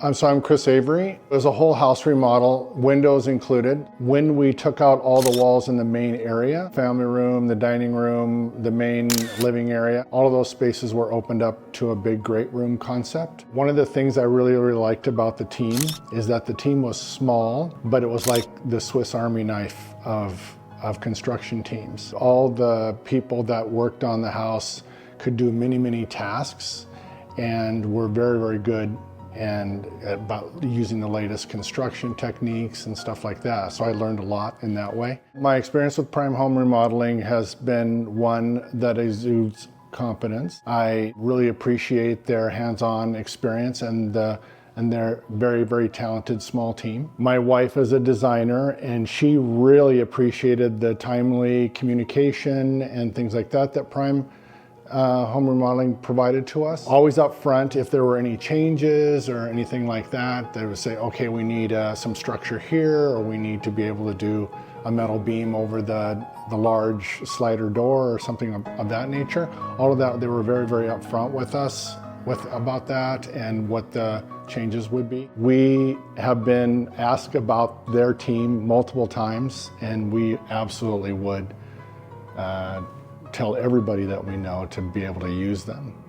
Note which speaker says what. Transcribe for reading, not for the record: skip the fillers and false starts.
Speaker 1: I'm Chris Avery. It was a whole house remodel, windows included. When we took out all the walls in the main area, family room, the dining room, the main living area, all of those spaces were opened up to a big great room concept. One of the things I really liked about the team is that the team was small, but it was like the Swiss Army knife of construction teams. All the people that worked on the house could do many tasks and were very good and about using the latest construction techniques and stuff like that. So I learned a lot in that way. My experience with Prime Home Remodeling has been one that exudes competence. I really appreciate their hands-on experience and their very talented small team. My wife is a designer and she really appreciated the timely communication and things like that that Prime Home Remodeling provided to us. Always up front, if there were any changes or anything like that, they would say, okay, we need some structure here, or we need to be able to do a metal beam over the large slider door or something of that nature. All of that, they were very upfront with us about that and what the changes would be. We have been asked about their team multiple times, and we absolutely would tell everybody that we know to be able to use them.